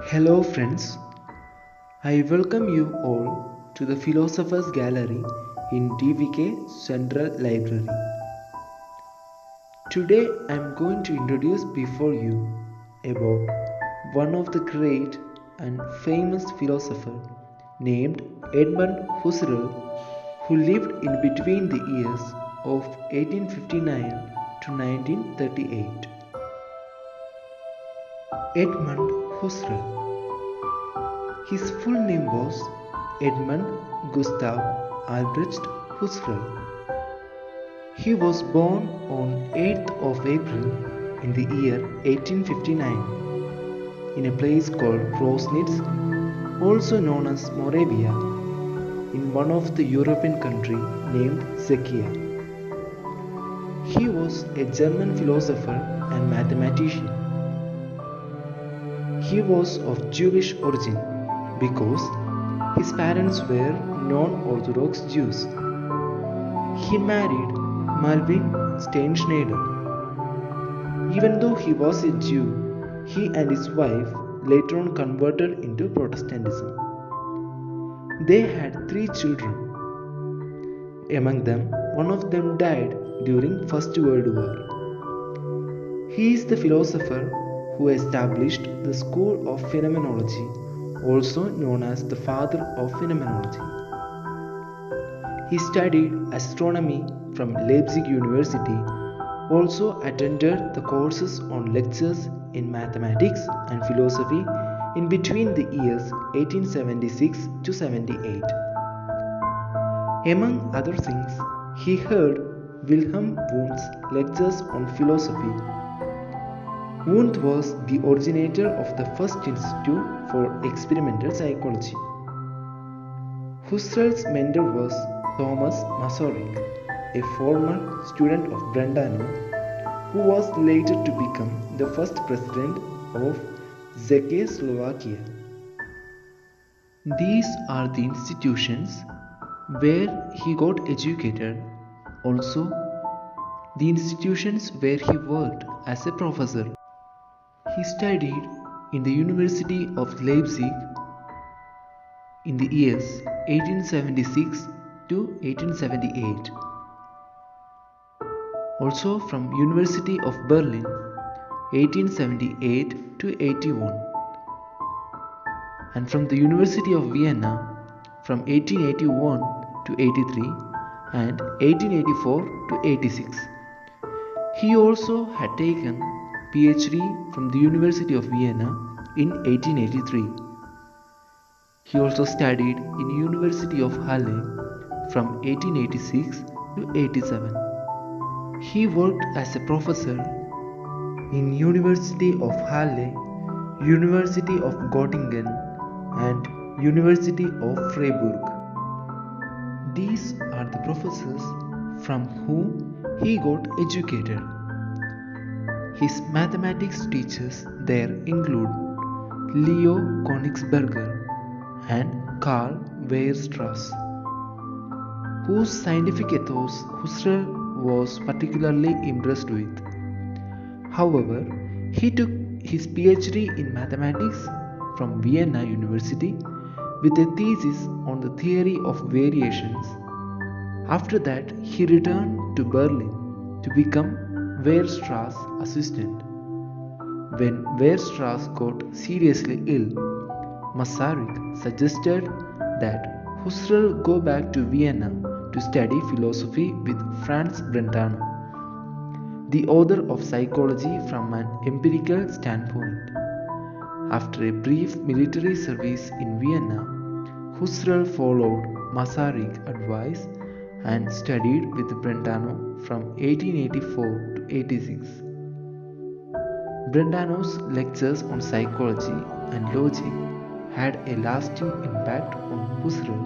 Hello friends, I welcome you all to the Philosopher's Gallery in DVK Central Library. Today I am going to introduce before you about one of the great and famous philosopher named Edmund Husserl, who lived in between the years of 1859 to 1938. Edmund Husserl. His full name was Edmund Gustav Albrecht Husserl. He was born on 8th of April in the year 1859 in a place called Rosnitz, also known as Moravia, in one of the European country named Czechia. He was a German philosopher and mathematician. He was of Jewish origin because his parents were non-Orthodox Jews. He married Malvin Steinschneider. Even though he was a Jew, he and his wife later on converted into Protestantism. They had 3 children. Among them, one of them died during First World War. He is the philosopher who established the school of phenomenology, also known as the father of phenomenology. He studied astronomy from Leipzig University, also attended the courses on lectures in mathematics and philosophy in between the years 1876 to 78. Among other things, he heard Wilhelm Wundt's lectures on philosophy. Wundt was the originator of the first institute for experimental psychology. Husserl's mentor was Thomas Masaryk, a former student of Brentano, who was later to become the first president of Czechoslovakia. These are the institutions where he got educated, also the institutions where he worked as a professor. He studied in the University of Leipzig in the years 1876 to 1878. Also from University of Berlin 1878 to 81. And from the University of Vienna from 1881 to 83 and 1884 to 86. He also had taken PhD from the University of Vienna in 1883. He also studied in University of Halle from 1886 to 87. He worked as a professor in University of Halle, University of Göttingen and University of Freiburg. These are the professors from whom he got educated. His mathematics teachers there include Leo Königsberger and Karl Weierstrass, whose scientific ethos Husserl was particularly impressed with. However, he took his PhD in mathematics from Vienna University with a thesis on the theory of variations. After that, he returned to Berlin to become Weierstrass' assistant. When Weierstrass got seriously ill, Masaryk suggested that Husserl go back to Vienna to study philosophy with Franz Brentano, the author of Psychology from an Empirical Standpoint. After a brief military service in Vienna, Husserl followed Masaryk's advice and studied with Brentano from 1884 to 86. Brentano's lectures on psychology and logic had a lasting impact on Husserl,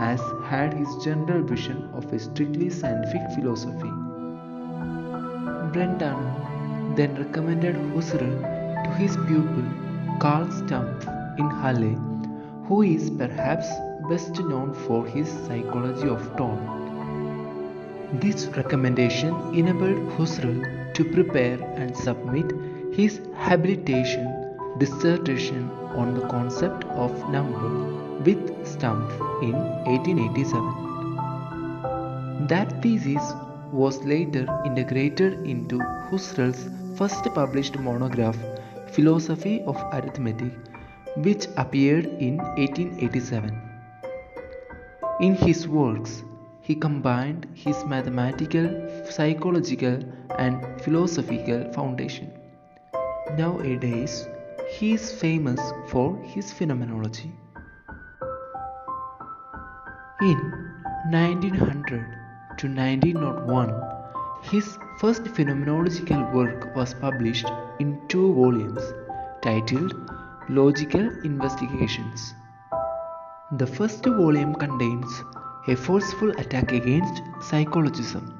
as had his general vision of a strictly scientific philosophy. Brentano then recommended Husserl to his pupil Karl Stumpf in Halle, who is perhaps best known for his psychology of tone. This recommendation enabled Husserl to prepare and submit his habilitation dissertation on the concept of number with Stumpf in 1887. That thesis was later integrated into Husserl's first published monograph, Philosophy of Arithmetic, which appeared in 1887. In his works, he combined his mathematical, psychological, and philosophical foundation. Nowadays, he is famous for his phenomenology. In 1900 to 1901, his first phenomenological work was published in 2 volumes titled Logical Investigations. The first volume contains a forceful attack against psychologism,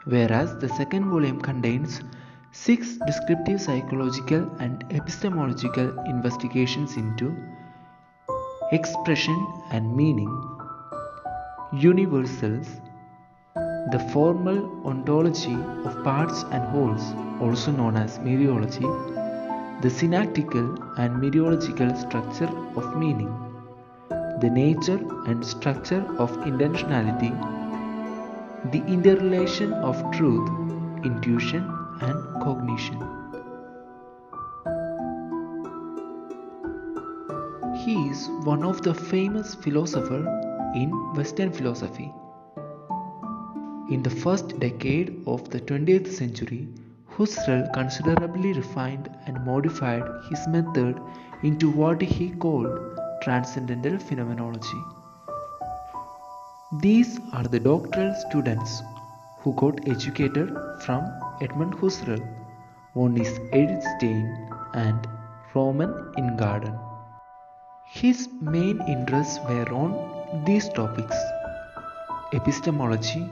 whereas the second volume contains 6 descriptive psychological and epistemological investigations into expression and meaning, universals, the formal ontology of parts and wholes, also known as mereology, the synactical and mereological structure of meaning, the nature and structure of intentionality, the interrelation of truth, intuition, and cognition. He is one of the famous philosophers in Western philosophy. In the first decade of the 20th century, Husserl considerably refined and modified his method into what he called transcendental phenomenology. These are the doctoral students who got educated from Edmund Husserl, one is Edith Stein and Roman Ingarden. His main interests were on these topics: epistemology,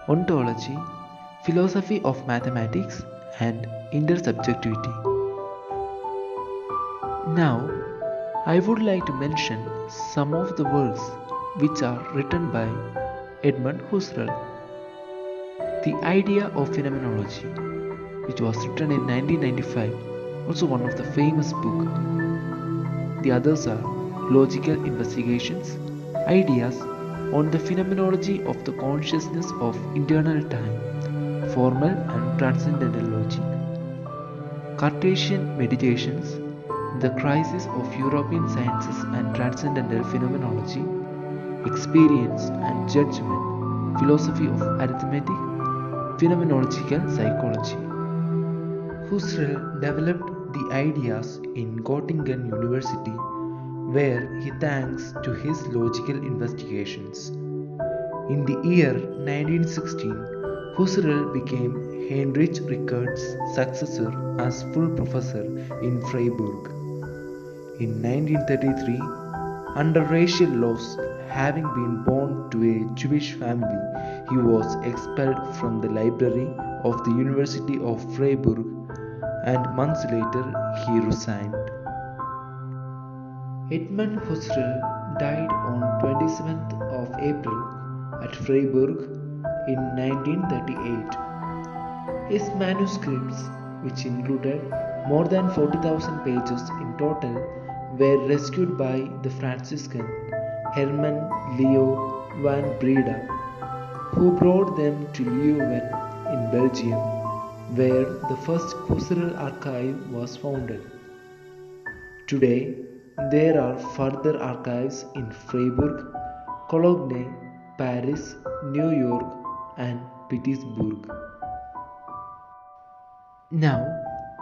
ontology, philosophy of mathematics, and intersubjectivity. Now, I would like to mention some of the works which are written by Edmund Husserl. The Idea of Phenomenology, which was written in 1995, also one of the famous books. The others are Logical Investigations, Ideas on the Phenomenology of the Consciousness of Internal Time, Formal and Transcendental Logic, Cartesian Meditations, The Crisis of European Sciences and Transcendental Phenomenology, Experience and Judgment, Philosophy of Arithmetic, Phenomenological Psychology. Husserl developed the ideas in Göttingen University, where he thanks to his logical investigations. In the year 1916, Husserl became Heinrich Rickard's successor as full professor in Freiburg. In 1933, under racial laws, having been born to a Jewish family, he was expelled from the library of the University of Freiburg, and months later he resigned. Edmund Husserl died on 27th of April at Freiburg in 1938. His manuscripts, which included more than 40,000 pages in total, were rescued by the Franciscan Herman Leo van Breda, who brought them to Leuven in Belgium, where the first Husserl archive was founded. Today, there are further archives in Freiburg, Cologne, Paris, New York, and Pittsburgh. Now,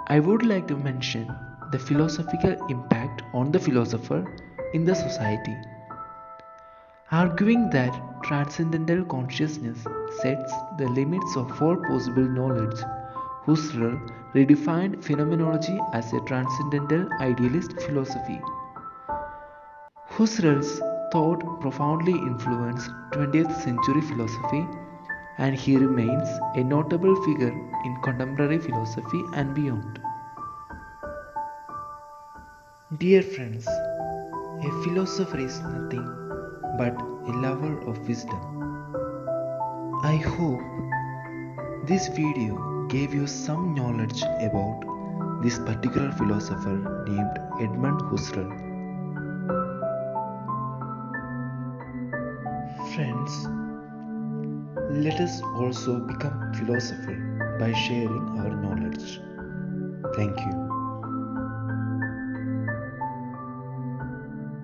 I would like to mention the philosophical impact on the philosopher in the society. Arguing that transcendental consciousness sets the limits of all possible knowledge, Husserl redefined phenomenology as a transcendental idealist philosophy. Husserl's thought profoundly influenced 20th century philosophy, and he remains a notable figure in contemporary philosophy and beyond. Dear friends, a philosopher is nothing but a lover of wisdom. I hope this video gave you some knowledge about this particular philosopher named Edmund Husserl. Friends, let us also become philosophers by sharing our knowledge. Thank you.